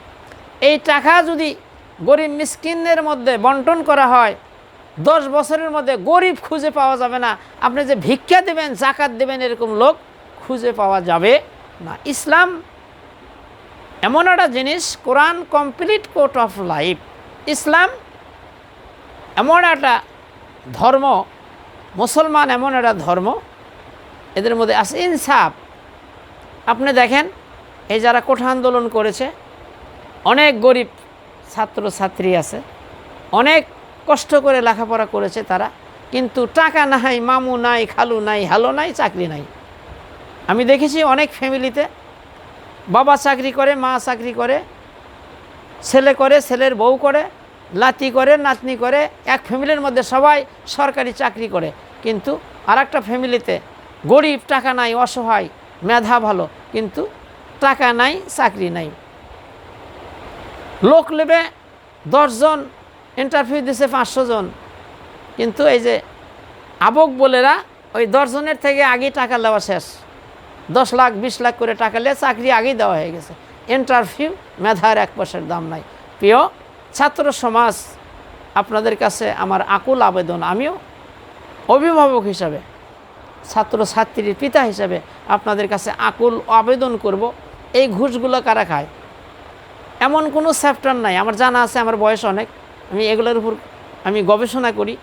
এই টাকা যদি গরিব মিসকিনের মধ্যে বন্টন করা হয় 10 বছরের মধ্যে গরিব খুঁজে পাওয়া যাবে না। আপনি যে ভিক্ষা দেবেন জাকাত দেবেন এরকম লোক খুঁজে পাওয়া যাবে না। ইসলাম এমন একটা জিনিস, কোরআন কমপ্লিট কোড অফ লাইফ। ইসলাম এমন একটা ধর্ম, মুসলমান এমন একটা ধর্ম, এদের মধ্যে আছে ইনসাফ। আপনি দেখেন এই যারা কোঠা আন্দোলন করেছে, অনেক গরিব ছাত্র ছাত্রী আছে, অনেক কষ্ট করে লেখাপড়া করেছে তারা, কিন্তু টাকা নাই, মামু নাই, খালু নাই, হালো নাই, চাকরি নাই। আমি দেখেছি অনেক ফ্যামিলিতে বাবা চাকরি করে, মা চাকরি করে, ছেলে করে, ছেলের বউ করে, নাতি করে, নাতনি করে। এক ফ্যামিলির মধ্যে সবাই সরকারি চাকরি করে, কিন্তু আর একটা ফ্যামিলিতে গরিব, টাকা নাই, অসহায়, মেধা ভালো, কিন্তু টাকা নাই, চাকরি নাই। লোক নেবে 10 জন, ইন্টারভিউ দিছে 500 জন, কিন্তু এই যে আবক বলেরা ওই 10 জনের থেকে আগেই টাকা দেওয়া শেষ। 10 লাখ 20 লাখ করে টাকা নিয়ে চাকরি আগেই দেওয়া হয়ে গেছে। ইন্টারভিউ, মেধার 1 পয়সার দাম নাই। প্রিয় ছাত্র সমাজ, আপনাদের কাছে আমার আকুল আবেদন, আমিও অভিভাবক হিসাবে, ছাত্র ছাত্রীর পিতা হিসাবে আপনাদের কাছে আকুল আবেদন করব, এই ঘুষগুলো কারা খায়? এমন কোনো চ্যাপ্টার নাই, আমার জানা আছে, আমার বয়স অনেক, আমি এগুলোর উপর আমি গবেষণা করি।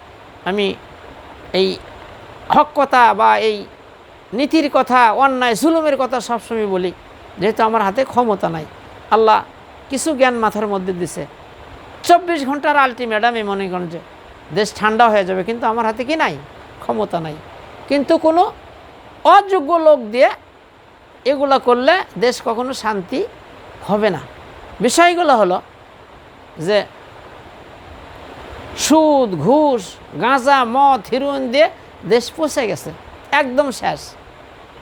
আমি এই হক কথা বা এই নীতির কথা, অন্যায় জুলুমের কথা সবসময় বলি, যেহেতু আমার হাতে ক্ষমতা নাই। আল্লাহ কিছু জ্ঞান মাথার মধ্যে দিছে। 24 ঘন্টার আলটিমেটাম আমি মনে করেন যে দেশ ঠান্ডা হয়ে যাবে, কিন্তু আমার হাতে কি নাই? ক্ষমতা নাই। কিন্তু কোনো অযোগ্য লোক দিয়ে এগুলো করলে দেশ কখনো শান্তি হবে না। বিষয়গুলো হলো যে সুদ, ঘুষ, গাঁজা, মদ, হিরোইন দিয়ে দেশ পচে গেছে, একদম শেষ।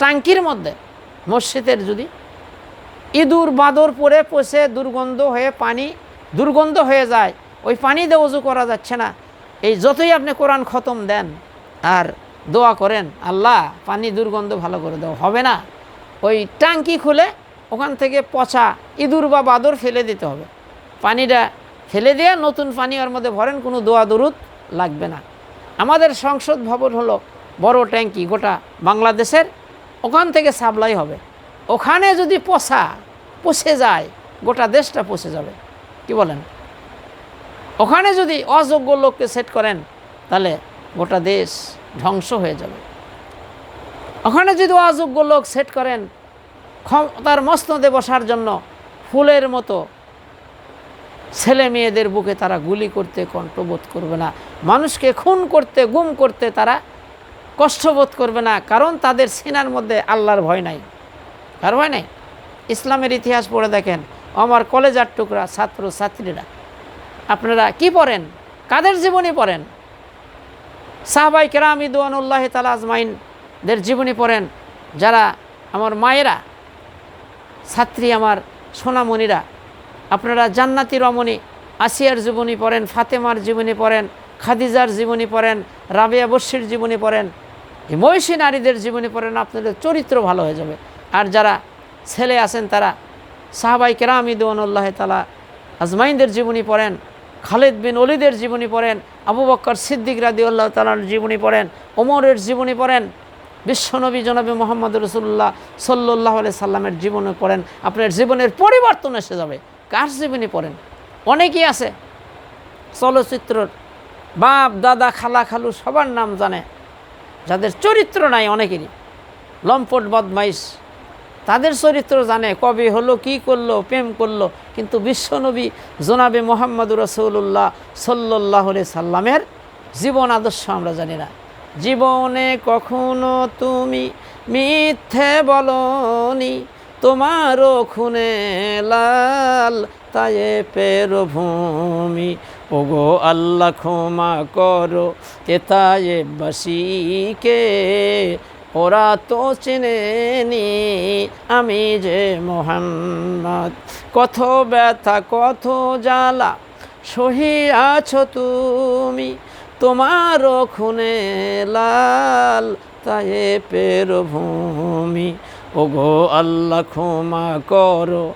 টাঙ্কির মধ্যে মসজিদের যদি ইঁদুর বাদর পরে পচে দুর্গন্ধ হয়ে পানি দুর্গন্ধ হয়ে যায়, ওই পানি দিয়ে ওযু করা যাচ্ছে না। এই যতই আপনি কোরআন খতম দেন আর দোয়া করেন, আল্লাহ পানি দুর্গন্ধ ভালো করে দাও, হবে না। ওই টাঙ্কি খুলে ওখান থেকে পচা ইঁদুর বা বাদর ফেলে দিতে হবে। পানিটা ফেলে দিয়ে নতুন পানি ওর মধ্যে ভরেন, কোনো দোয়া দরুদ লাগবে না। আমাদের সংসদ ভবন হলো বড় ট্যাঙ্কি, গোটা বাংলাদেশের, ওখান থেকে সাপ্লাই হবে। ওখানে যদি পচে যায় গোটা দেশটা পচে যাবে। কি বলেন? ওখানে যদি অযোগ্য লোককে সেট করেন তাহলে গোটা দেশ ধ্বংস হয়ে যাবে। ওখানে যদি অযোগ্য লোক সেট করেন ক্ষমতার মসনদে বসার জন্য, ফুলের মতো ছেলে মেয়েদের বুকে তারা গুলি করতে কণ্ঠবোধ করবে না, মানুষকে খুন করতে, গুম করতে তারা কষ্টবোধ করবে না, কারণ তাদের সিনার মধ্যে আল্লাহর ভয় নাই। কার ভয় নাই? ইসলামের ইতিহাস পড়ে দেখেন, আমার কলেজার টুকরা ছাত্র ছাত্রীরা, আপনারা কি পড়েন? কাদের জীবনী পড়েন? সাহাবাই কেরাম রিদওয়ানুল্লাহি তাআলা আজমাইনদের জীবনী পড়েন। যারা আমার মায়েরা, ছাত্রী, আমার সোনামণিরা, আপনারা জান্নাতি রমণী আসিয়ার জীবনী পড়েন, ফাতেমার জীবনী পড়েন, খাদিজার জীবনী পড়েন, রাবেয়া বশির জীবনী পড়েন, এই মহিষী নারীদের জীবনী পড়েন, আপনাদের চরিত্র ভালো হয়ে যাবে। আর যারা ছেলে আছেন তারা সাহাবাই কেরাম রিদওয়ানুল্লাহি তাআলা আজমাইনদের জীবনী পড়েন, খালিদ বিন ওলীদের জীবনী পড়েন, আবু বকর সিদ্দিক রাদিয়াল্লাহু তাআলার জীবনী পড়েন, ওমরের জীবনী পড়েন, বিশ্বনবী জনাবে মুহাম্মদ রাসূলুল্লাহ সাল্লাল্লাহু আলাইহি সাল্লামের জীবনী পড়েন, আপনার জীবনের পরিবর্তন এসে যাবে। কার জীবনী পড়েন? অনেকেই আছে চলচ্চিত্রর বাপ দাদা খালা খালু সবার নাম জানে, যাদের চরিত্র নাই অনেকেরই, লম্পট বদমাইশ, তাদের চরিত্র জানে, কবে হলো, কি করলো, প্রেম করলো, কিন্তু বিশ্বনবী জনাবে মুহাম্মদ রাসূলুল্লাহ সাল্লাল্লাহু আলাইহি সাল্লামের জীবন আদর্শ আমরা জানি না। জীবনে কখনো তুমি মিথ্যে বলনি, তোমারও খুনে লাল তায়েফের ভূমি, ওগো আল্লাহ ক্ষমা করো এ তায়েফবাসীকে, ওরা তো চেনেনি আমি যে মুহাম্মদ। কত ব্যথা কত জ্বালা সহিয়াছ তুমি, তোমারও খুনে লাল তায়েফের ভূমি, ওগো আল্লাহ ক্ষমা করো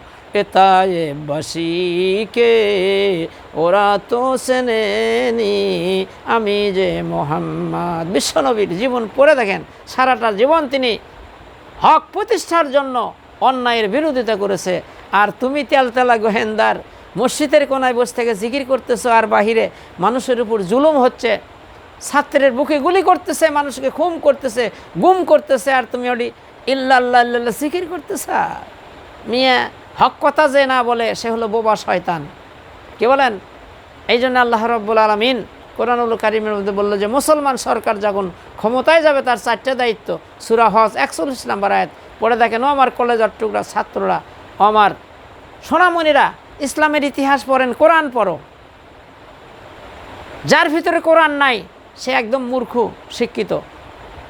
এ তায়েফবাসীকে, ওরা তো চেনেনি আমি যে মুহাম্মদ। বিশ্বনবীর জীবন পড়ে দেখেন, সারাটা জীবন তিনি হক প্রতিষ্ঠার জন্য অন্যায়ের বিরোধিতা করেছে। আর তুমি তেলতেলা গোহেন্দার মসজিদের কোনায় বসে থেকে জিকির করতেছো, আর বাহিরে মানুষের উপর জুলুম হচ্ছে, ছাত্রের বুকে গুলি করতেছে, মানুষকে খুন করতেছে, গুম করতেছে, আর তুমি ওটি ইল্লাল্লাহ ইল্লাল্লাহ জিকির করতেছ। মিয়া হক কথা যে না বলে সে হলো বোবা শয়তান। কি বলেন? এই জন্য আল্লাহ রাব্বুল আলামিন কোরআনুল কারীমের মধ্যে বললো যে মুসলমান সরকার যখন ক্ষমতায় যাবে তার 4টা দায়িত্ব। সূরা হজ 41 নম্বর আয়াত পড়ে দেখেন। ও আমার কলেজের টুকরা ছাত্ররা, আমার সোনামণিরা, ইসলামের ইতিহাস পড়েন, কোরআন পড়ো। যার ভিতরে কোরআন নাই সে একদম মূর্খ শিক্ষিত।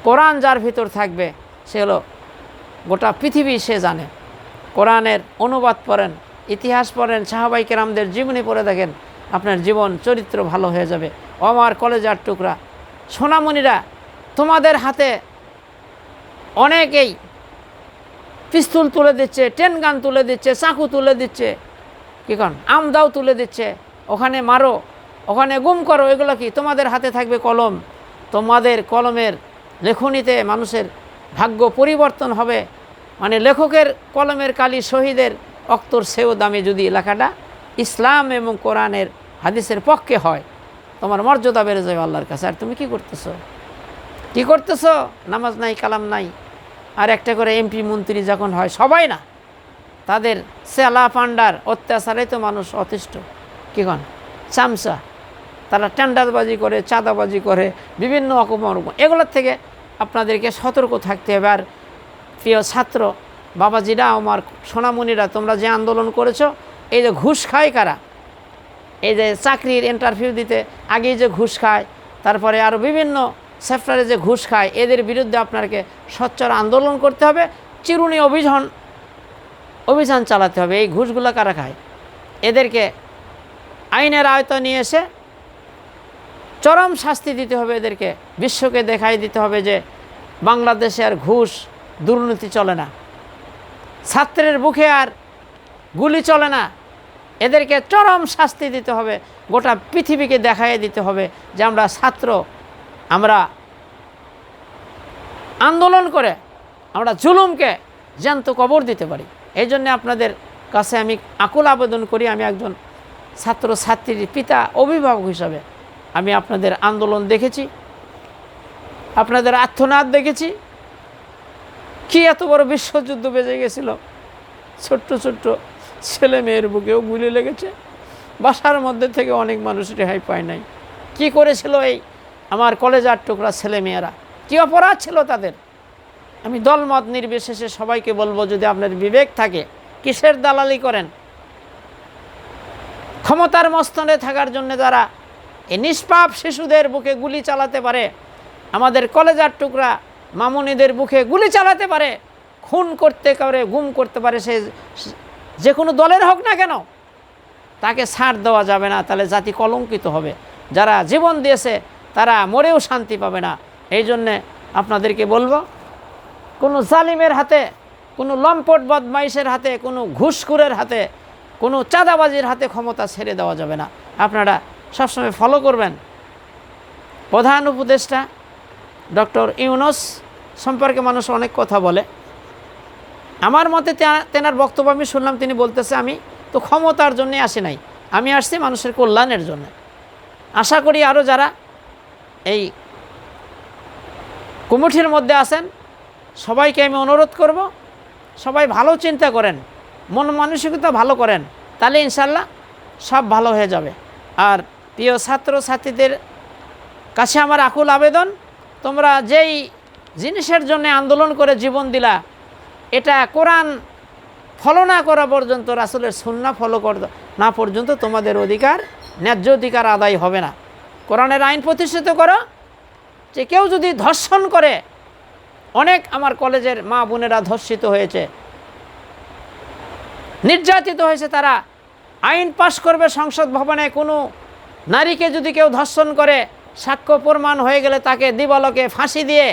কোরআন যার ভিতর থাকবে সে হলো গোটা পৃথিবী সে জানে। কোরআনের অনুবাদ পড়েন, ইতিহাস পড়েন, সাহাবায়ে কেরামদের জীবনী পড়ে দেখেন, আপনার জীবন চরিত্র ভালো হয়ে যাবে। ও আমার কলেজার টুকরা সোনামণিরা, তোমাদের হাতে অনেকেই পিস্তল তুলে দিচ্ছে, টেন গান তুলে দিচ্ছে, চাকু তুলে দিচ্ছে, কী কন আমদাও তুলে দিচ্ছে, ওখানে মারো, ওখানে গুম করো। এগুলো কি? তোমাদের হাতে থাকবে কলম। তোমাদের কলমের লেখনীতে মানুষের ভাগ্য পরিবর্তন হবে। মানে লেখকের কলমের কালি শহীদের অক্তর সেও দামে যদি লেখাটা ইসলাম এবং কোরআনের হাদিসের পক্ষে হয়, তোমার মর্যাদা বেড়ে যাবে আল্লাহর কাছে। আর তুমি কি করতেছো? কি করতেছো? নামাজ নাই, কালাম নাই। আর একটা করে এমপি মন্ত্রী যখন হয়, সবাই না, তাদের সেলা পান্ডার অত্যাচারে তো মানুষ অতিষ্ঠ। কী কন? চামচা, তারা টেন্ডারবাজি করে, চাঁদাবাজি করে, বিভিন্ন অকর্ম, এগুলোর থেকে আপনাদেরকে সতর্ক থাকতে হবে। আর প্রিয় ছাত্র বাবাজিরা, আমার সোনামণিরা, তোমরা যে আন্দোলন করেছো, এই যে ঘুষ খায় কারা, এই যে চাকরির ইন্টারভিউ দিতে আগেই যে ঘুষ খায়, তারপরে আরও বিভিন্ন সেক্টরে যে ঘুষ খায়, এদের বিরুদ্ধে আপনাকে সোচ্চার আন্দোলন করতে হবে। চিরুনি অভিযান চালাতে হবে। এই ঘুষগুলো কারা খায় এদেরকে আইনের আয়তায় নিয়ে এসে চরম শাস্তি দিতে হবে। এদেরকে বিশ্বকে দেখাই দিতে হবে যে বাংলাদেশে আর ঘুষ দুর্নীতি চলে না, ছাত্রের বুকে আর গুলি চলে না। এদেরকে চরম শাস্তি দিতে হবে, গোটা পৃথিবীকে দেখাই দিতে হবে যে আমরা ছাত্র, আমরা আন্দোলন করে আমরা জুলুমকে জ্যান্ত কবর দিতে পারি। এই জন্যে আপনাদের কাছে আমি আকুল আবেদন করি, আমি একজন ছাত্র ছাত্রীর পিতা, অভিভাবক হিসাবে আমি আপনাদের আন্দোলন দেখেছি, আপনাদের আর্তনাদ দেখেছি। কি এত বড় বিশ্বযুদ্ধ বেজে গেছিল, ছোট্ট ছোট্ট ছেলে মেয়ের বুকেও গুলি লেগেছে, বাসার মধ্যে থেকে অনেক মানুষ রেহাই পায় নাই। কি করেছিল এই আমার কলেজার টুকরা ছেলে মেয়েরা? কী অপরাধ ছিল তাদের? আমি দলমত নির্বিশেষে সবাইকে বলবো, যদি আপনার বিবেক থাকে, কিসের দালালি করেন? ক্ষমতার মস্তনে থাকার জন্য যারা এই নিষ্পাপ শিশুদের বুকে গুলি চালাতে পারে, আমাদের কলেজার টুকরা মামুনিদের বুকে গুলি চালাতে পারে, খুন করতে পারে, গুম করতে পারে, সে যে কোনো দলের হোক না কেন, তাকে ছাড় দেওয়া যাবে না। তাহলে জাতি কলঙ্কিত হবে। যারা জীবন দিয়েছে তারা মরেও শান্তি পাবে না। এই জন্যে আপনাদেরকে বলবো, কোনো জালিমের হাতে, কোনো লম্পট বদমাইশের হাতে, কোনো ঘুষখোরের হাতে, কোনো চাঁদাবাজির হাতে ক্ষমতা ছেড়ে দেওয়া যাবে না। আপনারা সবসময় ফলো করবেন। প্রধান উপদেষ্টা ডক্টর ইউনূস সম্পর্কে মানুষ অনেক কথা বলে। আমার মতে তেনার বক্তব্য আমি শুনলাম, তিনি বলতেছে আমি তো ক্ষমতার জন্যে আসি নাই, আমি আসছি মানুষের কল্যাণের জন্য। আশা করি আরও যারা এই কমিটির মধ্যে আছেন সবাইকে আমি অনুরোধ করব, সবাই ভালো চিন্তা করেন, মন মানসিকতা ভালো করেন, তাহলে ইনশাল্লাহ সব ভালো হয়ে যাবে। আর প্রিয় ছাত্রছাত্রীদের কাছে আমার আকুল আবেদন, তোমরা যেই জিনিসের জন্য আন্দোলন করে জীবন দিলা, এটা কোরআন ফলো না করা পর্যন্ত, রাসূলের সুন্নাহ ফলো না পর্যন্ত তোমাদের অধিকার, ন্যায্য অধিকার আদায় হবে না। কোরআনের আইন প্রতিষ্ঠিত করো যে কেউ যদি ধর্ষণ করে, অনেক আমার কলেজের মা বোনেরা ধর্ষিত হয়েছে, নির্যাতিত হয়েছে, তারা আইন পাশ করবে সংসদ ভবনে, কোনো নারীকে যদি কেউ ধর্ষণ করে সাক্ষ্য প্রমাণ হয়ে গেলে তাকে দিবালোকে ফাঁসি দিয়ে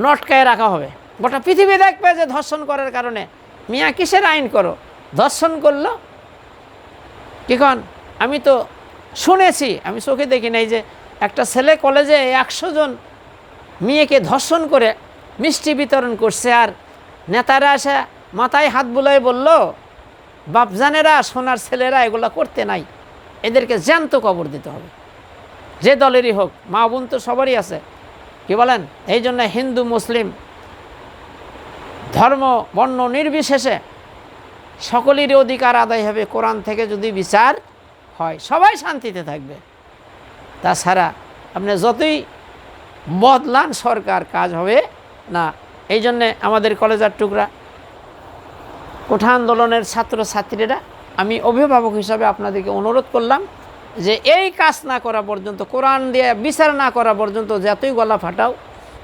লটকায় রাখা হবে। গোটা পৃথিবী দেখবে যে ধর্ষণ করার কারণে মিয়া কিসের আইন করো, ধর্ষণ করলো কিখন। আমি তো শুনেছি, আমি চোখে দেখি নাই, যে একটা ছেলে কলেজে 100 জন মেয়েকে ধর্ষণ করে মিষ্টি বিতরণ করছে, আর নেতারা এসে মাথায় হাত বুলাই বলল, বাপজানেরা, সোনার ছেলেরা এগুলো করতে নাই, এদেরকে জ্যান্ত কবর দিতে হবে, যে দলেরই হোক। মা বোন তো সবারই আছে, কি বলেন? এই জন্য হিন্দু মুসলিম ধর্ম বর্ণ নির্বিশেষে সকলেরই অধিকার আদায় হবে। কোরআন থেকে যদি বিচার হয় সবাই শান্তিতে থাকবে। তাছাড়া আপনি যতই বদলান সরকার, কাজ হবে না। এই জন্যে আমাদের কলেজের টুকরা কোঠা আন্দোলনের ছাত্রছাত্রীরা, আমি অভিভাবক হিসাবে আপনাদেরকে অনুরোধ করলাম যে এই কাজ না করা পর্যন্ত, কোরআন দিয়ে বিচার না করা পর্যন্ত যতই গলা ফাটাও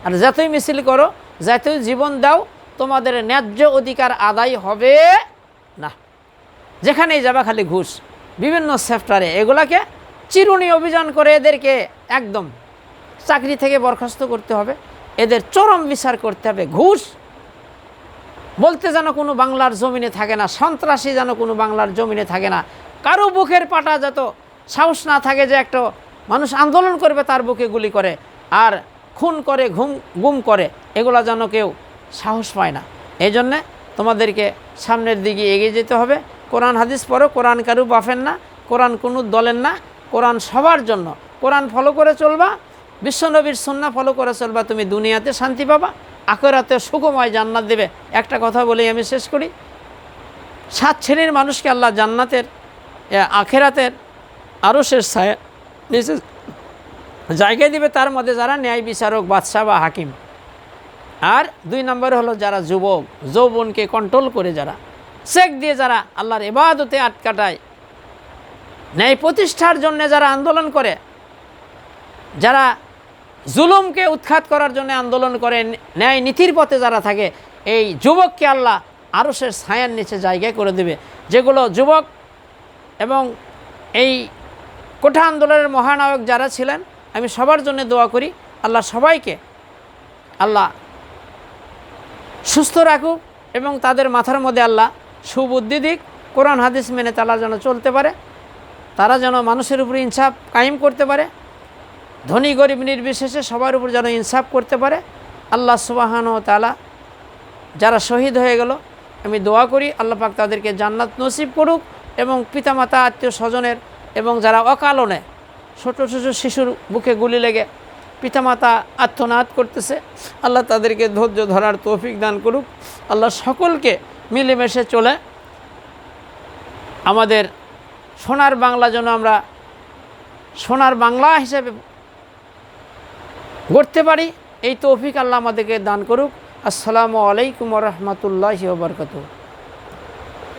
আর যতই মিছিল করো, যতই জীবন দাও, তোমাদের ন্যায্য অধিকার আদায় হবে না। যেখানেই যাবা খালি ঘুষ, বিভিন্ন সেক্টরে এগুলাকে চিরুনি অভিযান করে এদেরকে একদম চাকরি থেকে বরখাস্ত করতে হবে, এদের চরম বিচার করতে হবে। ঘুষ বলতে যেন কোনো বাংলার জমিনে থাকে না, সন্ত্রাসী যেন কোনো বাংলার জমিনে থাকে না, কারো বুকের পাটা যত সাহস না থাকে যে একটা মানুষ আন্দোলন করবে তার বুকে গুলি করে আর খুন করে, গুম করে, এগুলা যেন কেউ সাহস পায় না। এই জন্যে তোমাদেরকে সামনের দিকে এগিয়ে যেতে হবে। কোরআন হাদিস পড়ো, কোরআন কারু বাফেন না, কোরআন কোনো দলের না, কোরআন সবার জন্য। কোরআন ফলো করে চলবা, বিশ্বনবীর সুন্নাহ ফলো করে চলবা, তুমি দুনিয়াতে শান্তি পাবা, আখিরাতে সুখময় জান্নাত দেবে। একটা কথা বলেই আমি শেষ করি, 7 শ্রেণীর মানুষকে আল্লাহ জান্নাতের, আখিরাতের আরশের ছায়া নিচে জায়গায় দিবে, তার মধ্যে যারা ন্যায় বিচারক, বাদশা বা হাকিম। আর 2 নম্বরে হলো যারা যুবক, যৌবনকে কন্ট্রোল করে, যারা চেক দিয়ে যারা আল্লাহর ইবাদতে আটকাটায়, ন্যায় প্রতিষ্ঠার জন্য যারা আন্দোলন করে, যারা জুলুমকে উৎখাত করার জন্য আন্দোলন করে, ন্যায় নীতির পথে যারা থাকে, এই যুবককে আল্লাহ আরশের ছায়ার নিচে জায়গা করে দেবে। যেগুলো যুবক এবং এই কোঠা আন্দোলনের মহানায়ক যারা ছিলেন, আমি সবার জন্য দোয়া করি, আল্লাহ সবাইকে আল্লাহ সুস্থ রাখুক এবং তাদের মাথার মধ্যে আল্লাহ সুবুদ্ধি দিক, কোরআন হাদিস মেনে তারা যেন চলতে পারে, তারা যেন মানুষের উপর ইনসাফ কায়েম করতে পারে, ধনী গরিব নির্বিশেষে সবার উপর যেন ইনসাফ করতে পারে। আল্লাহ সুবহানাহু ওয়া তাআলা যারা শহীদ হয়ে গেল, আমি দোয়া করি আল্লাহ পাক তাদেরকে জান্নাত নসিব করুক, এবং পিতামাতা, আত্মীয় স্বজনের, এবং যারা অকালনে ছোটো ছোটো শিশুর বুকে গুলি লেগে পিতামাতা আত্মনাদ করতেছে, আল্লাহ তাদেরকে ধৈর্য ধরার তৌফিক দান করুক। আল্লাহ সকলকে মিলেমিশে চলে আমাদের সোনার বাংলা যেন আমরা সোনার বাংলা হিসেবে গড়তে পারি, এই তৌফিক আল্লাহ আমাদেরকে দান করুক। আসসালামু আলাইকুম ওয়া রাহমাতুল্লাহি ওয়া বারাকাতুহু।